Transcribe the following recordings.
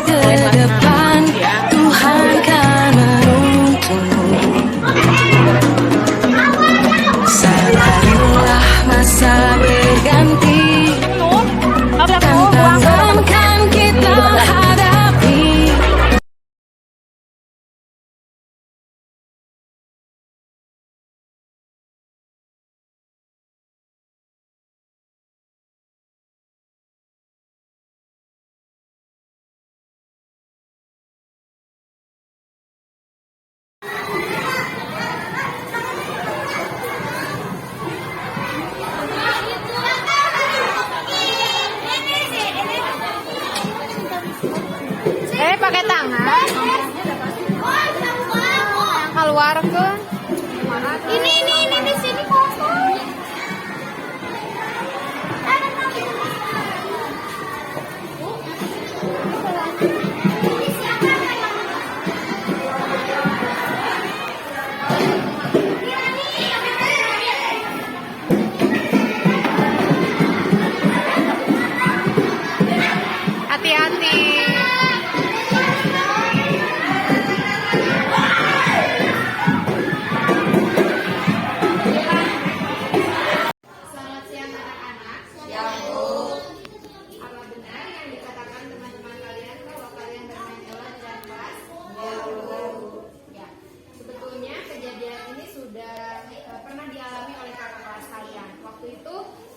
ke depan, Tuhan kan menuntunmu. Sadarilah masa berganti, tantangan kan kita hadapi. Pakai tangan keluar ke ini di sini kosong. Hati-hati.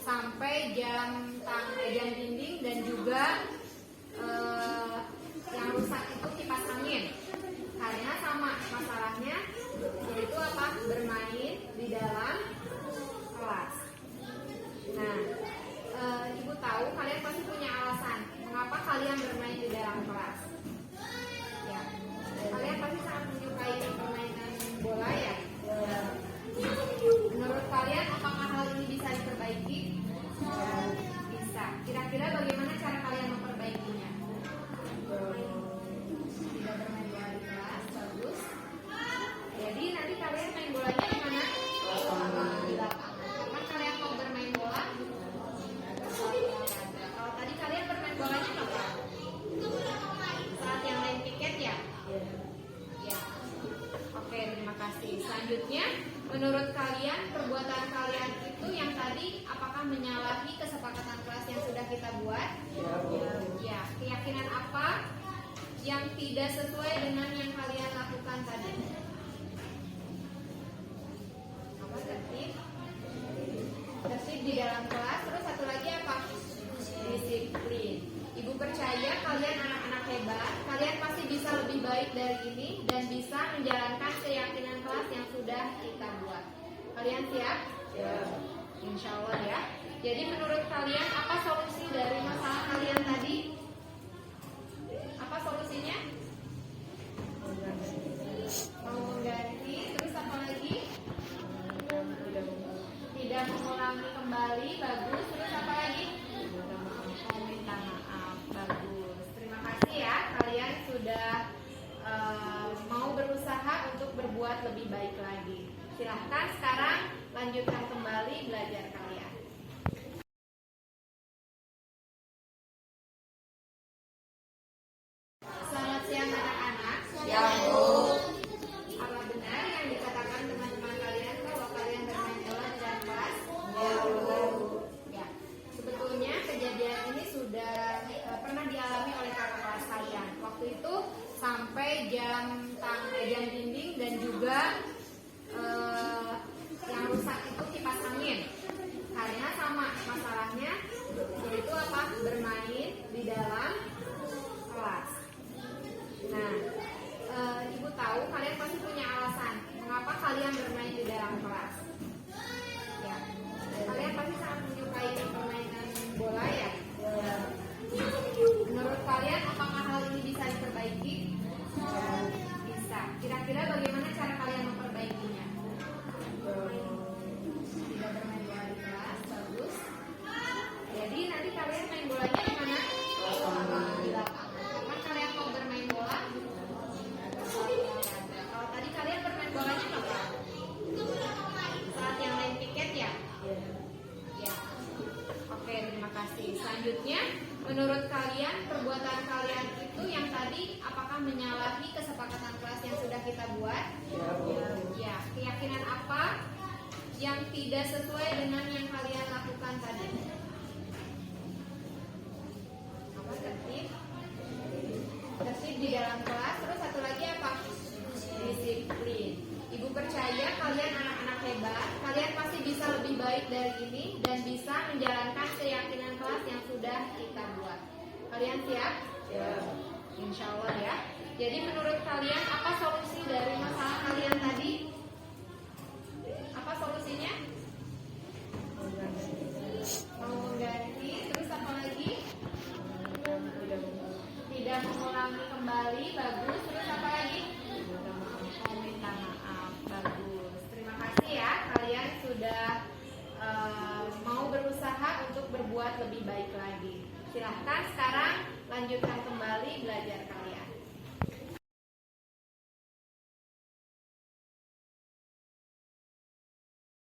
Sampai jam dinding dan juga yang rusak itu kipas angin, karena sama masalahnya, yaitu apa, bermain di dalam kelas. Nah, ibu tahu kalian pasti punya alasan mengapa kalian bermain di dalam kelas. Ya, kalian pasti sangat menyukai permainan bola ya. Menurut kalian apakah hal ini bisa diperbaiki? Bisa. Kira-kira bagaimana cara kalian memperbaikinya? Tidak bermain bola di kelas, bagus. Jadi nanti kalian main bolanya di mana? Di lapangan. Kapan kalian mau bermain bola? Kalau tadi kalian bermain bolanya kapan? Saat yang lain piket ya? Ya. Oke, terima kasih. Selanjutnya, menurut kalian perbuatan kalian itu yang tadi apakah menyalahi kesepakatan kelas yang sudah kita buat? Ya. Keyakinan apa yang tidak sesuai dengan yang kalian lakukan tadi? Apa tertib? Tertib di dalam kelas. Terus satu lagi apa? Disiplin. Ibu percaya kalian anak-anak hebat. Kalian pasti bisa lebih baik dari ini dan bisa menjalankan keyakinan kelas yang sudah kita buat. Kalian siap? Ya. Insya Allah ya. Jadi menurut kalian apa solusi dari masalah kalian tadi? Apa solusinya? Mau mengganti. Terus apa lagi? Tidak mengulangi kembali. Bagus. Terus apa lagi? Mau minta maaf. Bagus. Terima kasih ya. Kalian sudah mau berusaha untuk berbuat lebih baik lagi. Silahkan sekarang lanjutkan kembali belajar kalian. Selamat siang anak-anak. Ya, Bu. Apa benar yang dikatakan teman-teman kalian bahwa kalian bermain bola di dalam kelas? Ya, Bu. Ya. Sebetulnya kejadian ini sudah pernah dialami oleh kakak kelas kalian. Waktu itu sampai jam dinding dan juga yang rusak itu kipas angin, karena sama masalahnya, yaitu apa, bermain di dalam kelas. Nah, ibu tahu kalian pasti punya alasan mengapa kalian bermain di dalam kelas. Ya, kalian pasti sangat menyukai permainan bola ya. Menurut kalian apakah hal ini bisa diperbaiki? Bisa. Kira-kira bagaimana cara kalian memperbaiki? menyalahi kesepakatan kelas yang sudah kita buat? Ya, keyakinan apa yang tidak sesuai dengan yang kalian lakukan tadi? Apa tertib? Tertib di dalam kelas. Terus satu lagi apa? Disiplin. Ibu percaya kalian anak-anak hebat. Kalian pasti bisa lebih baik dari ini dan bisa menjalankan keyakinan kelas yang sudah kita buat. Kalian siap? Insya Allah ya. Jadi menurut kalian apa solusi dari masalah kalian tadi? Apa solusinya? Mau mengganti. Terus apa lagi? Tidak mengulangi kembali. Bagus. Terus apa lagi? Mau minta maaf. Bagus. Terima kasih ya. Kalian sudah mau berusaha untuk berbuat lebih baik lagi. Silahkan sekarang lanjutkan kembali belajar kalian.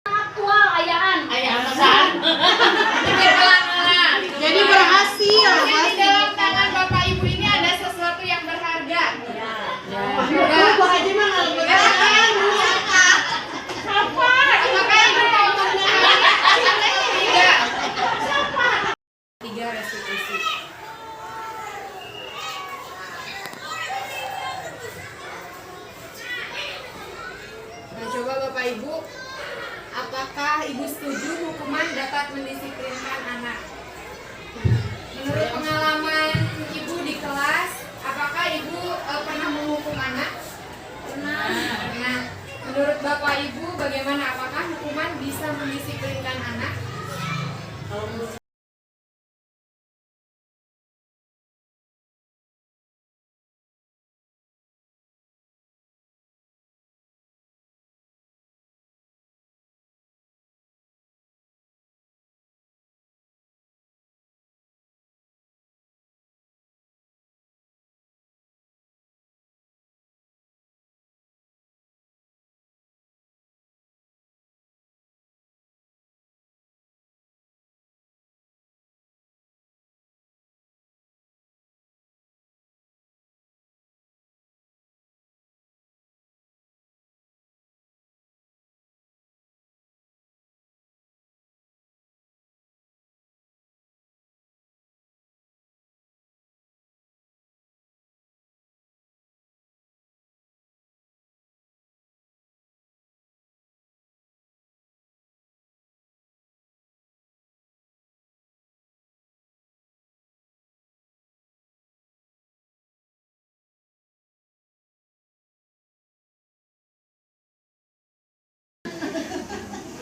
Aktual ayaan. Jadi berhasil. di dalam tangan Bapak Ibu ini ada sesuatu yang berharga. Bu Haji mah nggak berhasil. Apakah Ibu mau mengenalnya? Tiga restitusi. Nah, coba Bapak Ibu, apakah Ibu setuju hukuman dapat mendisiplinkan anak? Menurut pengalaman Ibu di kelas, apakah Ibu pernah menghukum anak? Pernah. Nah, menurut Bapak Ibu bagaimana? Apakah hukuman bisa mendisiplinkan anak?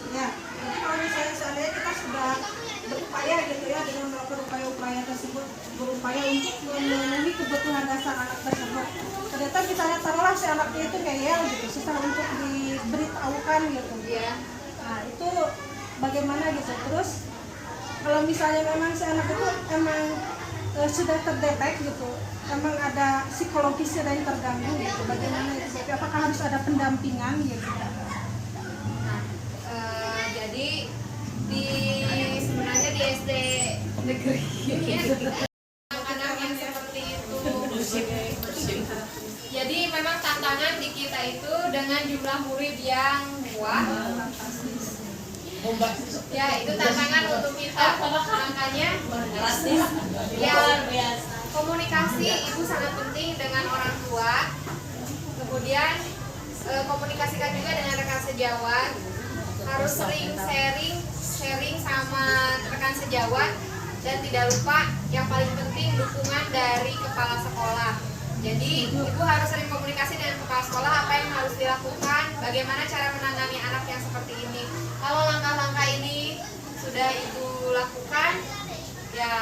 Ya, jadi kalau misalnya seandainya kita sudah berupaya gitu ya dengan melakukan upaya-upaya tersebut, berupaya untuk memenuhi kebutuhan dasar anak tersebut. Ternyata misalnya taruhlah si anaknya itu ngeyel gitu, susah untuk diberitahukan gitu. Ya. Nah itu bagaimana gitu. Terus kalau misalnya memang si anak itu emang sudah terdetek gitu, emang ada psikologisnya yang terganggu gitu, bagaimana itu? Tapi apakah harus ada pendampingan gitu? Jadi sebenarnya di SD negeri anak-anak yang seperti itu. Jadi memang tantangan di kita itu dengan jumlah murid yang ya itu tantangan untuk kita. Makanya ya komunikasi ibu sangat penting dengan orang tua. Kemudian komunikasikan juga dengan rekan sejawat. Harus sering sharing sama rekan sejawat, dan tidak lupa yang paling penting dukungan dari kepala sekolah. Jadi ibu harus sering komunikasi dengan kepala sekolah apa yang harus dilakukan, bagaimana cara menangani anak yang seperti ini. Kalau langkah-langkah ini sudah ibu lakukan, ya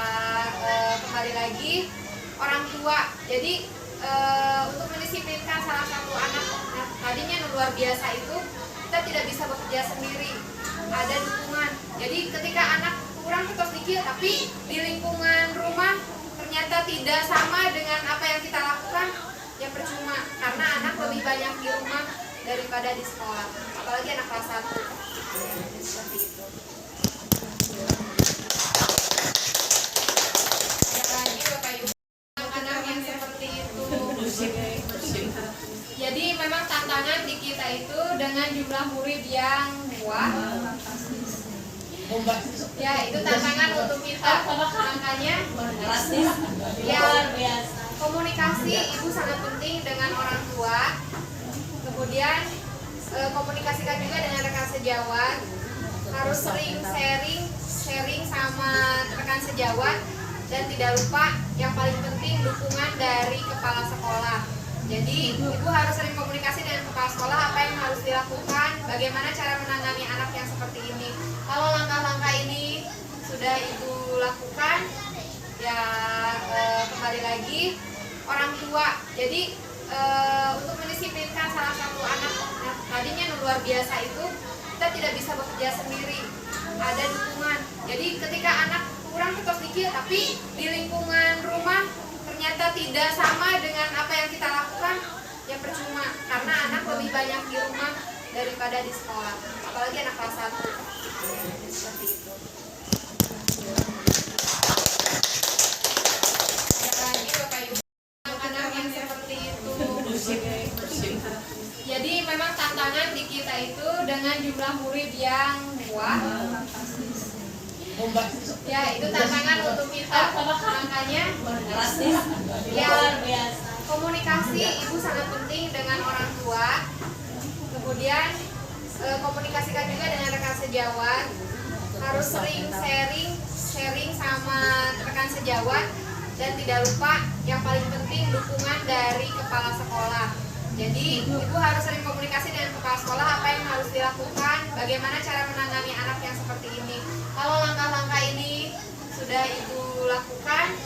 kembali lagi orang tua. Jadi untuk mendisiplinkan salah satu anak tadinya luar biasa itu, kita tidak bisa bekerja sendiri, ada dukungan. Jadi ketika anak kurang kita sedikit, tapi di lingkungan rumah ternyata tidak sama dengan apa yang kita lakukan, ya percuma, karena anak lebih banyak di rumah daripada di sekolah, apalagi anak kelas 1. Seperti itu. Ya lagi Bapak Ibu, anak yang seperti itu Jadi memang tantangan di kita itu dengan jumlah murid yang wah, ya itu tantangan untuk kita. Makanya ya komunikasi ibu sangat penting dengan orang tua. Kemudian komunikasikan juga dengan rekan sejawat. Harus sering sharing sama rekan sejawat, dan tidak lupa yang paling penting dukungan dari kepala sekolah. Jadi ibu harus sering komunikasi dengan kepala sekolah apa yang harus dilakukan, bagaimana cara menangani anak yang seperti ini. Kalau langkah-langkah ini sudah ibu lakukan, ya kembali lagi orang tua. Jadi untuk mendisiplinkan salah satu anak tadinya luar biasa itu, kita tidak bisa bekerja sendiri, ada dukungan. Jadi ketika anak kurang ketos dikit tapi di lingkungan rumah ternyata tidak sama dengan apa yang kita lakukan, ya percuma, karena anak lebih banyak di rumah daripada di sekolah, apalagi anak kelas 1. Seperti itu. Ya lagi Bapak Ibu, anak yang seperti itu. Jadi memang tantangan di kita itu dengan jumlah murid yang wah, ya itu tantangan untuk kita. Makanya ya komunikasi ibu sangat penting dengan orang tua. Kemudian komunikasikan juga dengan rekan sejawat. Harus sering sharing sama rekan sejawat, dan tidak lupa yang paling penting dukungan dari kepala sekolah. Jadi ibu harus sering komunikasi dengan kepala sekolah apa yang harus dilakukan, bagaimana cara menangani anak yang seperti ini. Kalau langkah-langkah ini sudah ibu lakukan,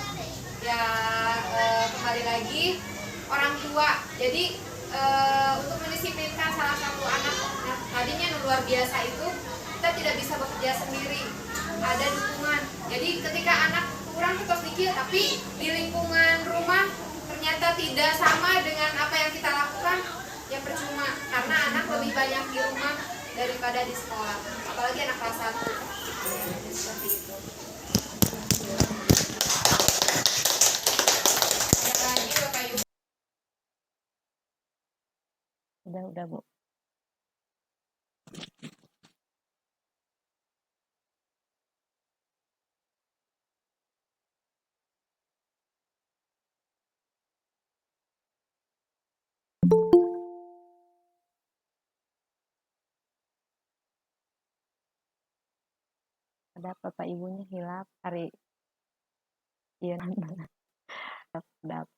ya kembali lagi orang tua. Jadi untuk mendisiplinkan salah satu anak tadinya luar biasa itu, kita tidak bisa bekerja sendiri, ada dukungan. Jadi ketika anak kurang ketos dikit tapi di lingkungan rumah ternyata tidak sama dengan apa yang kita lakukan, ya percuma, karena anak lebih banyak di rumah daripada di sekolah, apalagi anak kelas 1. Seperti itu. Ya lagi Bapak Ibu. Udah, Bu. Ada Bapak Ibunya hilap hari iya sedap.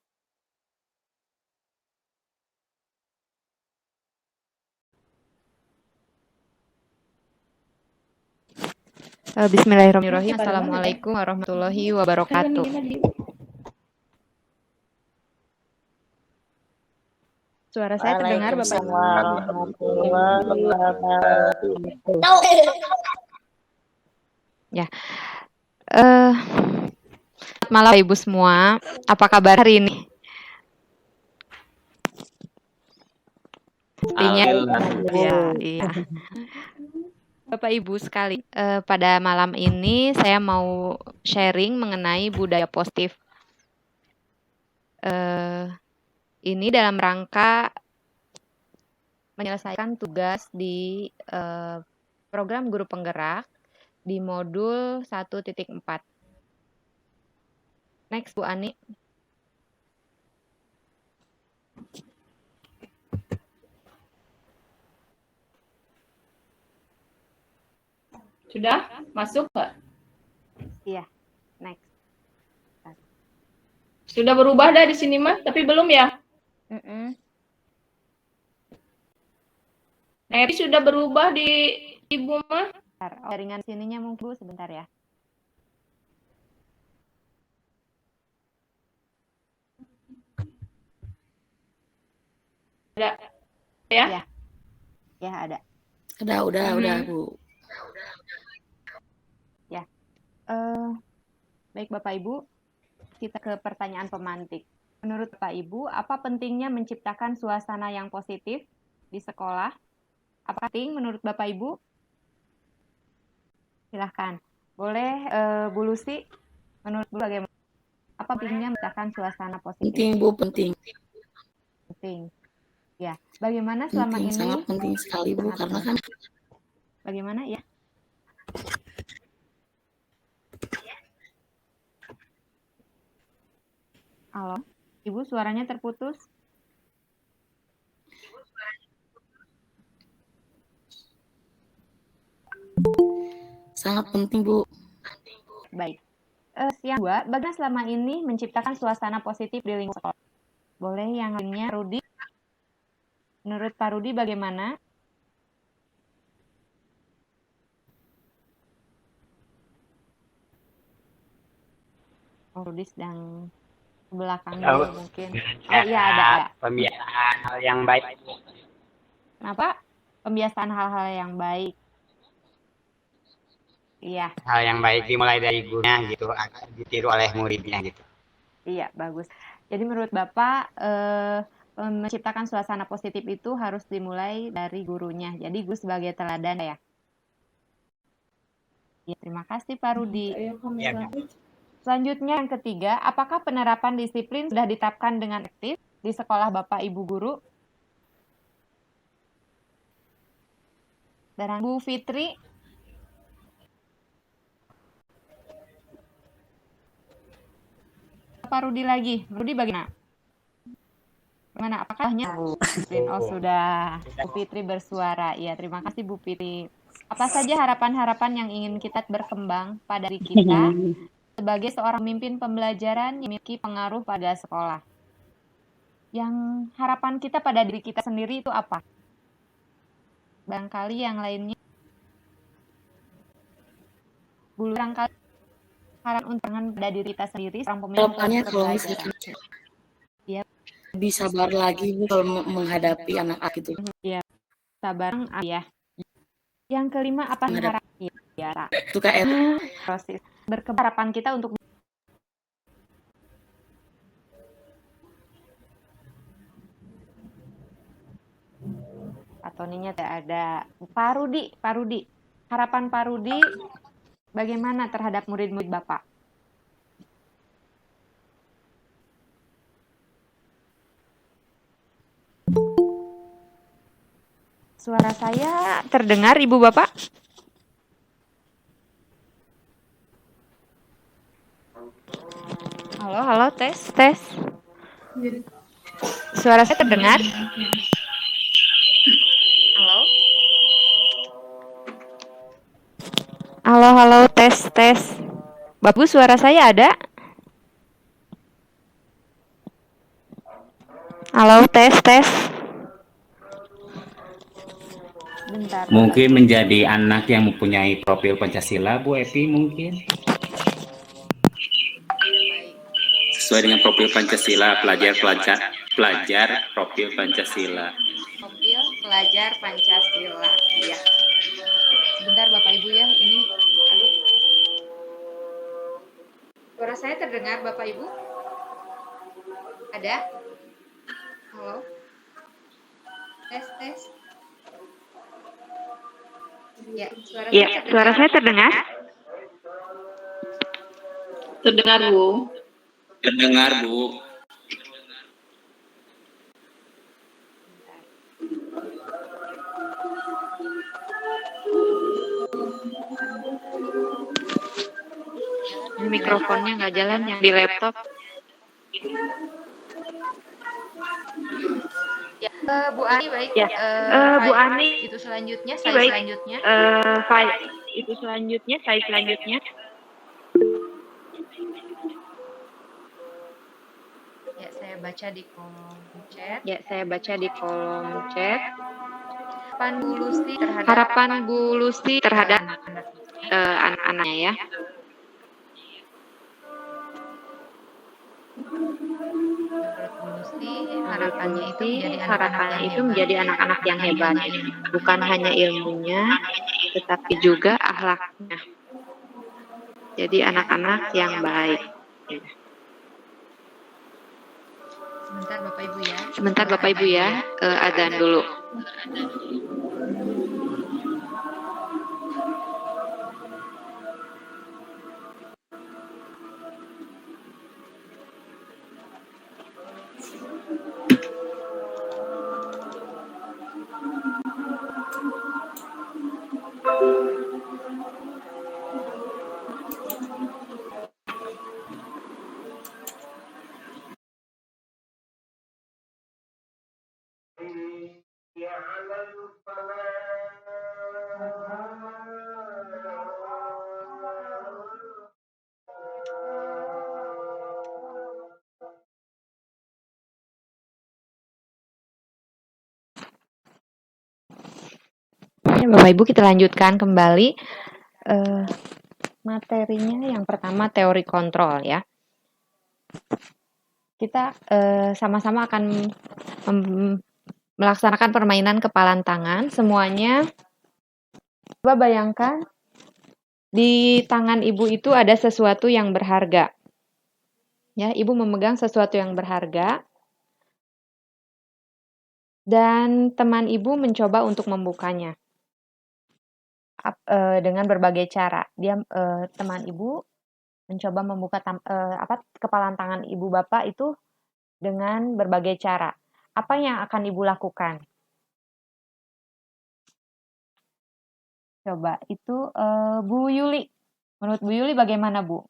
Bismillahirrahmanirrahim. Assalamualaikum warahmatullahi wabarakatuh. Suara saya terdengar Bapak Ibu? Ya. Malam Ibu semua. Apa kabar hari ini? Pastinya ya, iya. Bapak Ibu sekali, pada malam ini saya mau sharing mengenai budaya positif. Ini dalam rangka menyelesaikan tugas di program guru penggerak di modul 1.4. Next, Bu Ani. Sudah masuk Pak? Iya, next. Sudah berubah dah di sini mah, tapi belum ya? Nah, sudah berubah di Ibu mah? Jaringan sininya mungkin Bu sebentar ya. Ada ya? Ya ada. Udah Bu. Ya. Baik Bapak Ibu, kita ke pertanyaan pemantik. Menurut Bapak Ibu, apa pentingnya menciptakan suasana yang positif di sekolah? Apa penting menurut Bapak Ibu? Silahkan. Boleh Bu Lucy, menurut Bu bagaimana? Apa pentingnya menciptakan suasana positif? Penting Bu, penting. penting. Ya, bagaimana selama Penting, ini? sangat penting sekali Bu, Sangat karena kan Bagaimana ya? Halo, Ibu suaranya terputus. sangat penting Bu. Baik. Yang kedua, bagaimana selama ini menciptakan suasana positif di lingkungan sekolah? Boleh yang lainnya, Rudi? Menurut Pak Rudi bagaimana? Oh, Rudi sedang ke belakang dulu mungkin. Oh iya, ada. Pembiasaan hal yang baik. Kenapa? Pembiasaan hal-hal yang baik. Iya, Hal yang baik dimulai dari gurunya gitu, agar ditiru oleh muridnya gitu. iya, bagus. Jadi menurut Bapak, menciptakan suasana positif itu harus dimulai dari gurunya. Jadi guru sebagai teladan ya. Ya, terima kasih Pak Rudi. Ya, Selanjutnya yang ketiga, apakah penerapan disiplin sudah diterapkan dengan aktif di sekolah Bapak Ibu guru? Dan Bu Fitri, Pak Rudi lagi. Rudi bagaimana? Bagaimana? Apakah hanya disiplin? Oh sudah. Bu Fitri bersuara. Ya, terima kasih Bu Fitri. Apa saja harapan-harapan yang ingin kita berkembang pada diri kita sebagai seorang pemimpin pembelajaran yang memiliki pengaruh pada sekolah? Yang harapan kita pada diri kita sendiri itu apa? Barangkali yang lainnya. Barangkali harapan untuk pada diri kita sendiri seorang pemimpin Harapannya kalau pembelajaran. misalkan Ya, lebih sabar lagi Bu kalau menghadapi anak-anak itu. ya, sabar ya. Yang kelima apa Menghadapi harapan ya, itu KR. proses harapan kita untuk Toninya tidak ada. Pak Rudi, harapan Pak Rudi bagaimana terhadap murid-murid Bapak? Suara saya terdengar Ibu Bapak? Halo, tes. Suara saya terdengar? Halo, tes. Bapak suara saya ada? Halo, tes. Bentar. Mungkin menjadi anak yang mempunyai profil Pancasila, Bu Epi mungkin. Sesuai dengan profil Pancasila, pelajar profil Pancasila. Profil pelajar Pancasila. Iya. Sebentar Bapak Ibu ya, ini aduh. Suara saya terdengar Bapak Ibu? Ada? Halo? Tes. Ya, suara saya terdengar? Terdengar, Bu. Terdengar, Bu. Mikrofonnya nggak jalan yang di laptop. Ya, Bu Ani baik. Ya, Bu Ani itu selanjutnya, saya selanjutnya. Saya selanjutnya. Ya, saya baca di kolom chat. Harapan Bu Lusti terhadap anak-anaknya ya. Harapannya itu menjadi anak-anak yang hebat, bukan hanya ilmunya, tetapi juga akhlaknya. Jadi anak-anak yang baik. Sebentar Bapak Ibu ya, adzan dulu. Bapak Ibu kita lanjutkan kembali eh, materinya. Yang pertama teori kontrol ya. Kita sama-sama akan melaksanakan permainan kepalan tangan. Semuanya coba bayangkan di tangan Ibu itu ada sesuatu yang berharga. Ya, Ibu memegang sesuatu yang berharga dan teman Ibu mencoba untuk membukanya dengan berbagai cara. Teman Ibu mencoba membuka kepalan tangan Ibu Bapak itu dengan berbagai cara. Apa yang akan Ibu lakukan? Coba itu Bu Yuli. Menurut Bu Yuli bagaimana, Bu?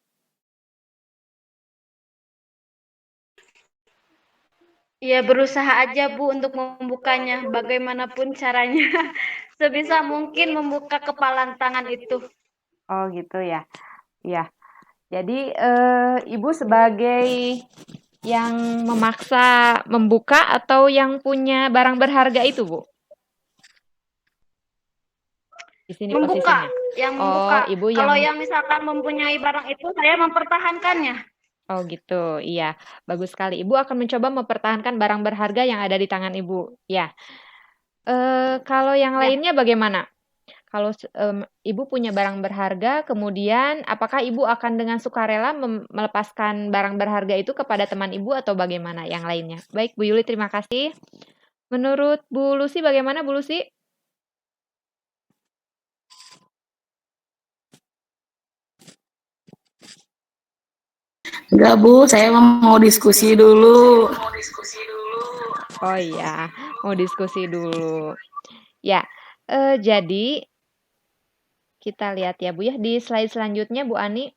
Ya berusaha aja Bu untuk membukanya, bagaimanapun caranya. Sebisa mungkin membuka kepalan tangan itu. Oh gitu ya. Ya. Jadi Ibu sebagai yang memaksa membuka atau yang punya barang berharga itu, Bu? Di sini Membuka, posisinya. yang membuka. Ibu Kalau yang yang misalkan mempunyai barang itu, saya mempertahankannya. Oh gitu, iya. Bagus sekali. Ibu akan mencoba mempertahankan barang berharga yang ada di tangan Ibu. Ya. Kalau yang Ya. lainnya bagaimana? Kalau Ibu punya barang berharga, kemudian apakah Ibu akan dengan sukarela melepaskan barang berharga itu kepada teman Ibu atau bagaimana yang lainnya? Baik, Bu Yuli, terima kasih. Menurut Bu Lucy, bagaimana Bu Lucy? Enggak Bu, saya mau diskusi dulu. Oh iya, mau diskusi dulu. Ya, jadi kita lihat ya Bu ya di slide selanjutnya Bu Ani.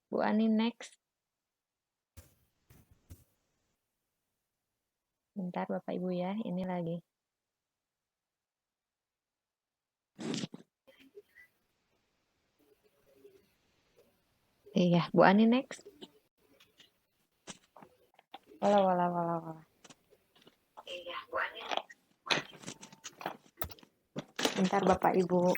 Bu Ani next. Bentar Bapak Ibu ya, ini lagi. Iya, Bu Ani next. Wala. Iya, Bu Ani next. Bentar Bapak Ibu.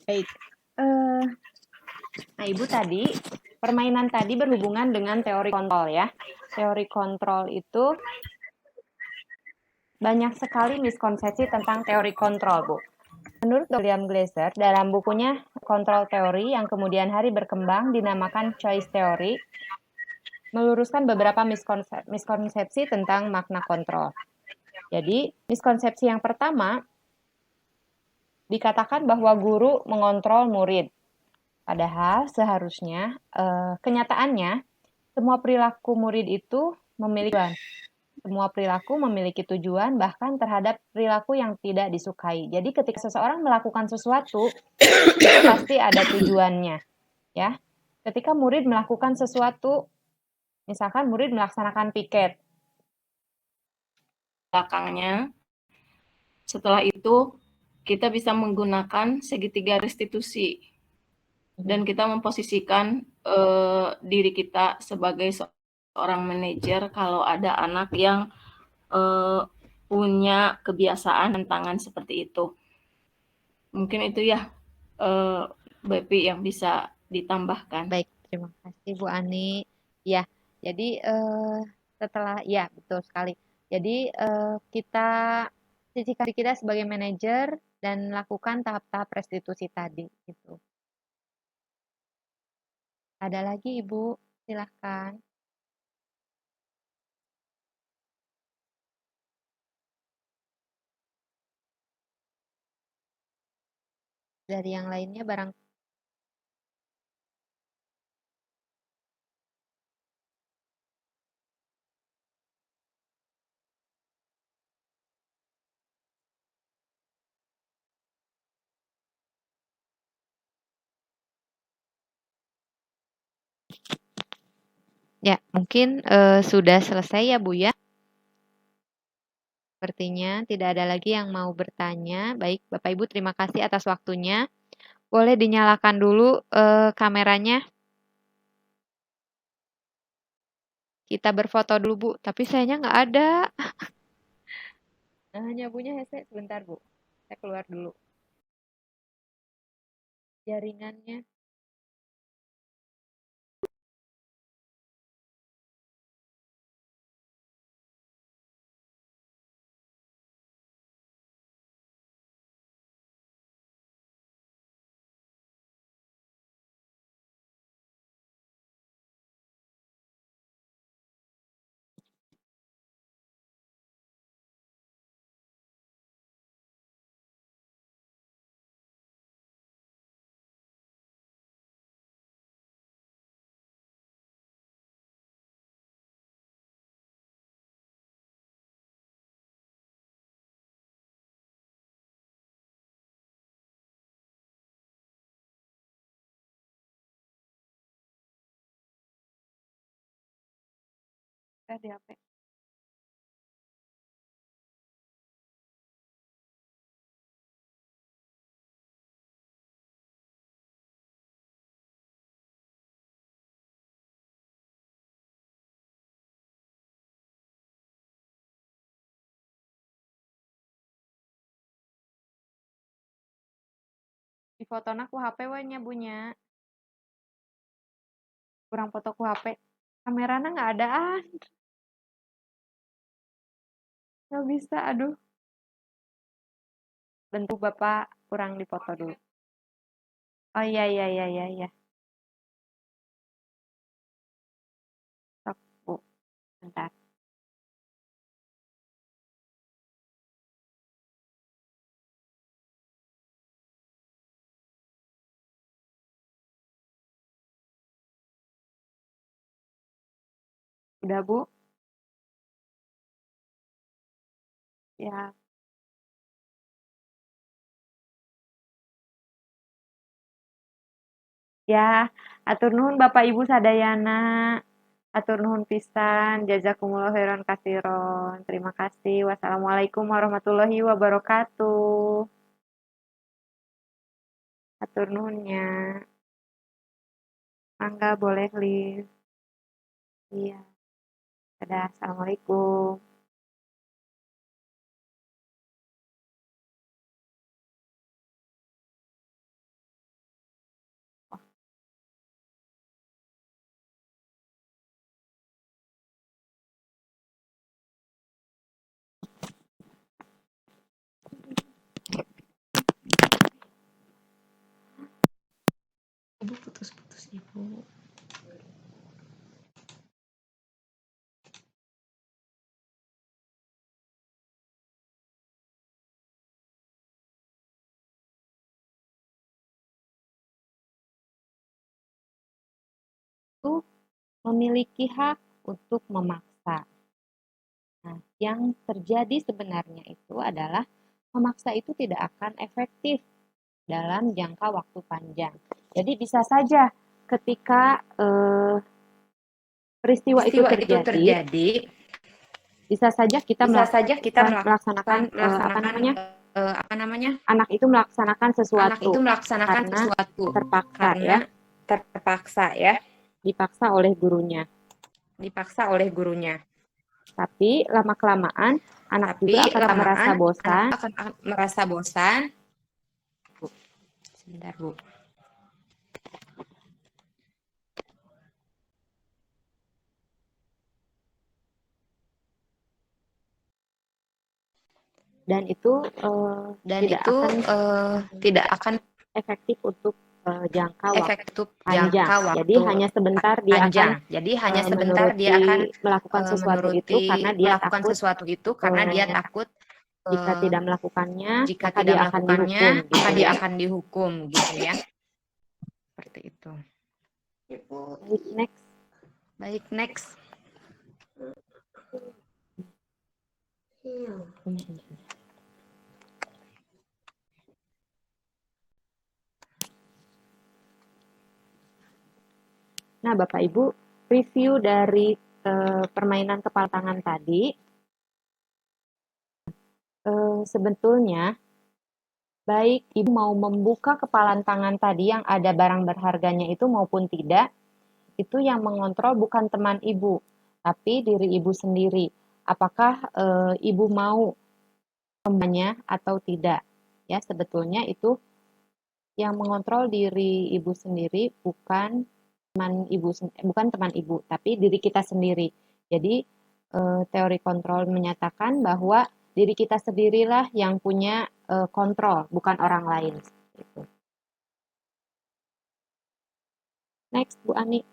Baik. Nah, Ibu tadi, permainan tadi berhubungan dengan teori kontrol ya. Teori kontrol itu banyak sekali miskonsepsi tentang teori kontrol, Bu. Menurut William Glasser, dalam bukunya Kontrol Teori yang kemudian hari berkembang dinamakan Choice Theory, meluruskan beberapa miskonsepsi tentang makna kontrol. Jadi, miskonsepsi yang pertama, dikatakan bahwa guru mengontrol murid. Padahal seharusnya kenyataannya semua perilaku murid itu memiliki tujuan. Semua perilaku memiliki tujuan bahkan terhadap perilaku yang tidak disukai. Jadi ketika seseorang melakukan sesuatu itu pasti ada tujuannya, ya. Ketika murid melakukan sesuatu, misalkan murid melaksanakan piket Belakangnya, setelah itu kita bisa menggunakan segitiga restitusi dan kita memposisikan diri kita sebagai seorang manajer kalau ada anak yang punya kebiasaan tantangan seperti itu. Mungkin itu ya Bapak yang bisa ditambahkan. Baik, terima kasih Bu Ani. Ya, jadi setelah ya betul sekali. Jadi kita sisihkan diri kita sebagai manajer dan lakukan tahap-tahap restitusi tadi gitu. Ada lagi Ibu, silahkan. Dari yang lainnya barang Ya, mungkin sudah selesai ya Bu ya. Sepertinya tidak ada lagi yang mau bertanya. Baik, Bapak Ibu terima kasih atas waktunya. Boleh dinyalakan dulu kameranya. Kita berfoto dulu Bu, tapi sayanya nggak ada. Hanya punya headset sebentar Bu. Saya keluar dulu. Jaringannya. Di HP. Di foto ku HP we nya bunya. Kurang foto ku HP. Kameranya nggak adaan. Nggak bisa, aduh. Bentuk Bapak kurang dipoto dulu. Oh iya, iya, iya, iya, iya. Stop, Bu. Bentar. Udah, Bu? Ya. Ya, atur nuhun Bapak Ibu sadayana. Atur nuhun pisan. Jazakumullah khairan kasiron. Terima kasih. Wassalamualaikum warahmatullahi wabarakatuh. Atur nuhunnya. Mangga boleh live. Iya. Dadah. Assalamualaikum. Ibu putus-putus Ibu. Itu memiliki hak untuk memaksa. Nah, yang terjadi sebenarnya itu adalah memaksa itu tidak akan efektif dalam jangka waktu panjang. Jadi bisa saja ketika peristiwa itu terjadi, bisa saja kita melaksanakan anak itu melaksanakan sesuatu karena terpaksa ya, dipaksa oleh gurunya. Tapi lama-kelamaan anak juga akan merasa bosan. Sebentar, Bu. Dan itu tidak akan efektif untuk jangka waktu panjang. Jadi hanya sebentar dia akan melakukan sesuatu itu karena dia takut jika tidak melakukannya maka dia akan dihukum gitu ya. Seperti itu. Baik, next. Nah, Bapak Ibu, review dari permainan kepala tangan tadi, sebetulnya baik ibu mau membuka kepalan tangan tadi yang ada barang berharganya itu maupun tidak, itu yang mengontrol bukan teman ibu, tapi diri ibu sendiri. Apakah ibu mau temannya atau tidak? Ya, sebetulnya itu yang mengontrol diri ibu sendiri bukan teman ibu, tapi diri kita sendiri. Jadi teori kontrol menyatakan bahwa diri kita sendirilah yang punya kontrol, bukan orang lain. Gitu. Next, Bu Ani.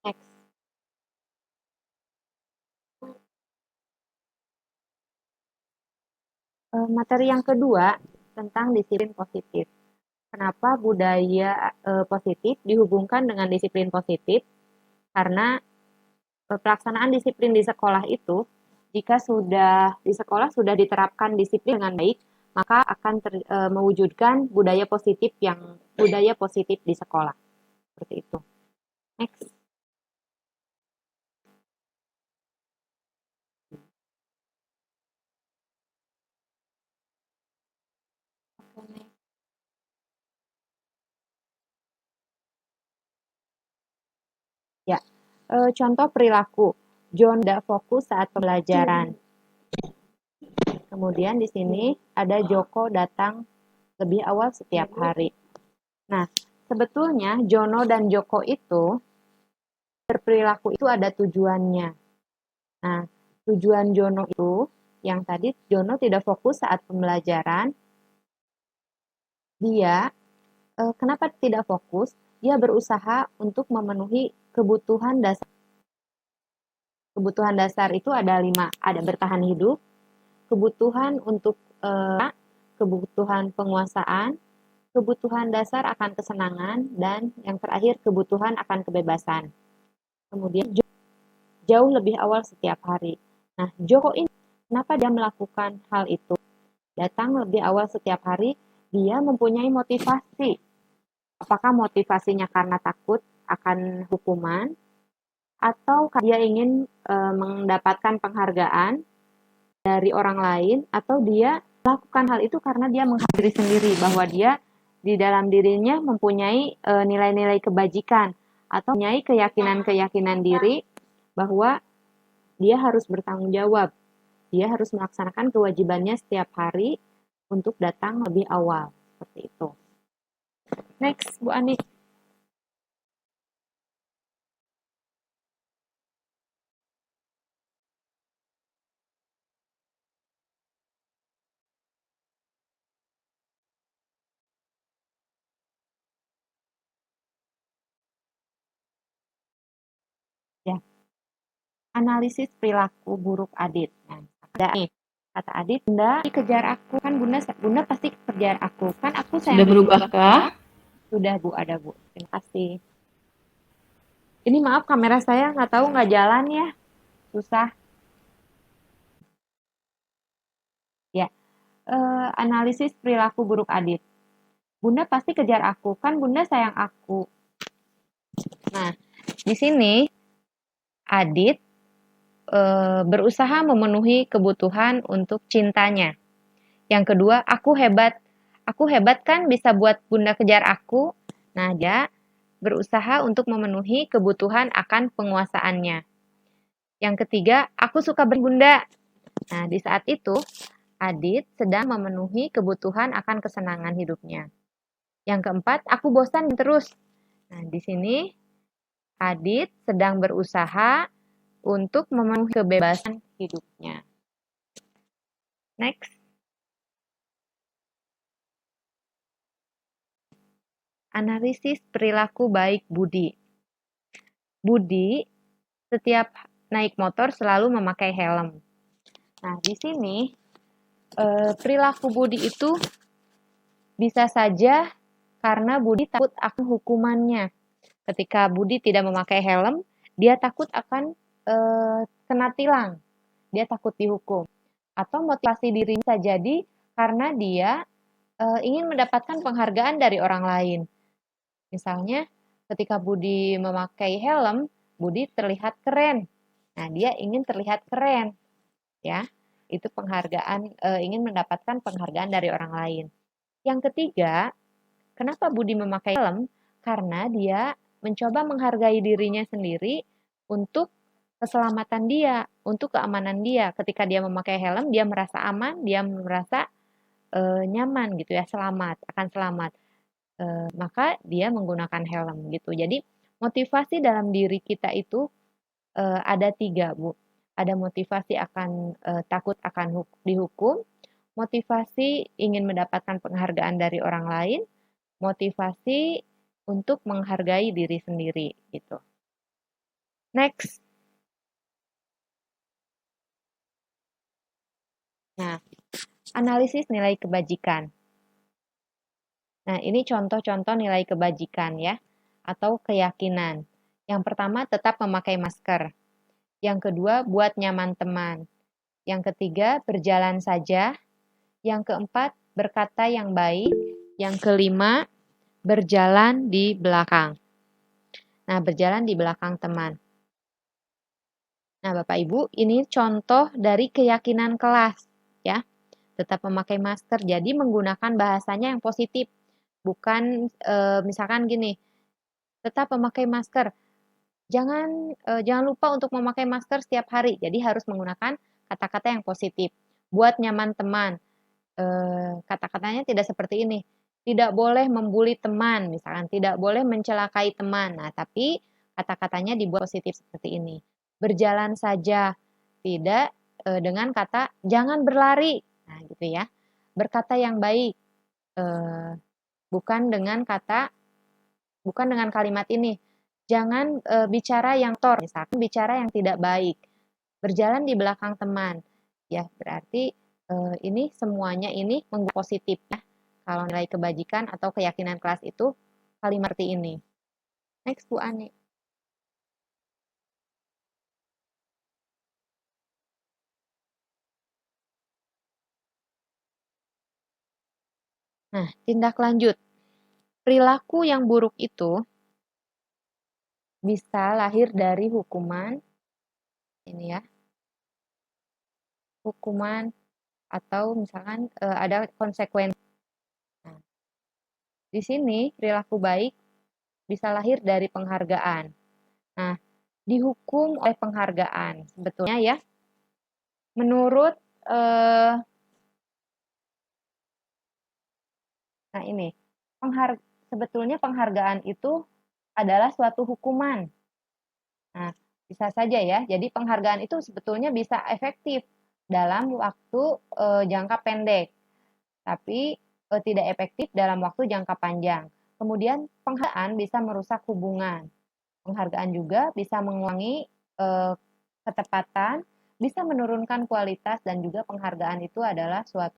Next. Materi yang kedua tentang disiplin positif. Kenapa budaya positif dihubungkan dengan disiplin positif? Karena pelaksanaan disiplin di sekolah itu, jika di sekolah sudah diterapkan disiplin dengan baik, maka akan mewujudkan budaya positif di sekolah. Seperti itu. Next. Ya, contoh perilaku. John tidak fokus saat pembelajaran. Kemudian di sini ada Joko datang lebih awal setiap hari. Nah, sebetulnya Jono dan Joko itu berperilaku itu ada tujuannya. Nah, tujuan Jono itu yang tadi Jono tidak fokus saat pembelajaran. Dia kenapa tidak fokus? Dia berusaha untuk memenuhi kebutuhan dasar. Kebutuhan dasar itu ada 5, ada bertahan hidup, kebutuhan untuk kebutuhan penguasaan, kebutuhan dasar akan kesenangan, dan yang terakhir kebutuhan akan kebebasan. Kemudian jauh lebih awal setiap hari. Nah, Joko ini kenapa dia melakukan hal itu? Datang lebih awal setiap hari, dia mempunyai motivasi. Apakah motivasinya karena takut akan hukuman, atau dia ingin mendapatkan penghargaan dari orang lain, atau dia melakukan hal itu karena dia menghadiri sendiri bahwa dia di dalam dirinya mempunyai nilai-nilai kebajikan atau mempunyai keyakinan-keyakinan diri bahwa dia harus bertanggung jawab. Dia harus melaksanakan kewajibannya setiap hari untuk datang lebih awal. Seperti itu. Next, Bu Ani. Ya. Analisis perilaku buruk Adit. Nah, ada nih. Kata Adit, Bunda kejar aku, kan Bunda pasti kejar aku, kan aku sayang. Sudah berubahkah? Sudah Bu, ada Bu. Terima kasih. Ini maaf kamera saya nggak jalan ya, susah. Ya, analisis perilaku buruk Adit. Bunda pasti kejar aku, kan Bunda sayang aku. Nah, di sini Adit berusaha memenuhi kebutuhan untuk cintanya. Yang kedua, aku hebat. Aku hebat kan bisa buat Bunda kejar aku. Nah, dia berusaha untuk memenuhi kebutuhan akan penguasaannya. Yang ketiga, aku suka Bunda. Nah, di saat itu, Adit sedang memenuhi kebutuhan akan kesenangan hidupnya. Yang keempat, aku bosan terus. Nah, di sini Adit sedang berusaha untuk memenuhi kebebasan hidupnya. Next. Analisis perilaku baik Budi. Budi setiap naik motor selalu memakai helm. Nah, di sini perilaku Budi itu bisa saja karena Budi takut akan hukumannya. Ketika Budi tidak memakai helm, dia takut akan kena tilang. Dia takut dihukum. Atau motivasi dirinya bisa jadi karena dia ingin mendapatkan penghargaan dari orang lain. Misalnya ketika Budi memakai helm, Budi terlihat keren. Nah, dia ingin terlihat keren, ya. Itu penghargaan, ingin mendapatkan penghargaan dari orang lain. Yang ketiga, kenapa Budi memakai helm? Karena dia mencoba menghargai dirinya sendiri untuk keselamatan dia, untuk keamanan dia. Ketika dia memakai helm, dia merasa aman, dia merasa nyaman gitu ya, akan selamat. Maka dia menggunakan helm gitu. Jadi motivasi dalam diri kita itu ada 3, Bu. Ada motivasi akan takut akan dihukum, motivasi ingin mendapatkan penghargaan dari orang lain, motivasi untuk menghargai diri sendiri gitu. Next. Nah, analisis nilai kebajikan. Nah, ini contoh-contoh nilai kebajikan ya, atau keyakinan. Yang pertama, tetap memakai masker. Yang kedua, buat nyaman teman. Yang ketiga, berjalan saja. Yang keempat, berkata yang baik. Yang kelima, berjalan di belakang. Nah, berjalan di belakang teman. Nah, Bapak Ibu, ini contoh dari keyakinan kelas ya. Tetap memakai masker. Jadi menggunakan bahasanya yang positif. Bukan misalkan gini, tetap memakai masker. Jangan lupa untuk memakai masker setiap hari. Jadi harus menggunakan kata-kata yang positif. Buat nyaman teman. Kata-katanya tidak seperti ini. Tidak boleh membuli teman, misalkan tidak boleh mencelakai teman. Nah, tapi kata-katanya dibuat positif seperti ini. Berjalan saja, tidak dengan kata jangan berlari. Nah, gitu ya. Berkata yang baik, bukan dengan kalimat ini. Jangan bicara yang kotor, misalkan bicara yang tidak baik. Berjalan di belakang teman. Ya, berarti ini semuanya ini menggunakan positif ya. Kalau nilai kebajikan atau keyakinan kelas itu kalimat seperti ini. Next, Bu Ani. Nah, tindak lanjut. Perilaku yang buruk itu bisa lahir dari hukuman ini ya. Hukuman atau misalkan ada konsekuensi. Nah, di sini perilaku baik bisa lahir dari penghargaan. Nah, dihukum oleh penghargaan sebetulnya ya. Menurut nah ini sebetulnya penghargaan itu adalah suatu hukuman. Nah, bisa saja ya. Jadi penghargaan itu sebetulnya bisa efektif dalam waktu jangka pendek, tapi tidak efektif dalam waktu jangka panjang. Kemudian penghargaan bisa merusak hubungan. Penghargaan juga bisa mengurangi ketepatan, bisa menurunkan kualitas dan juga penghargaan itu adalah suatu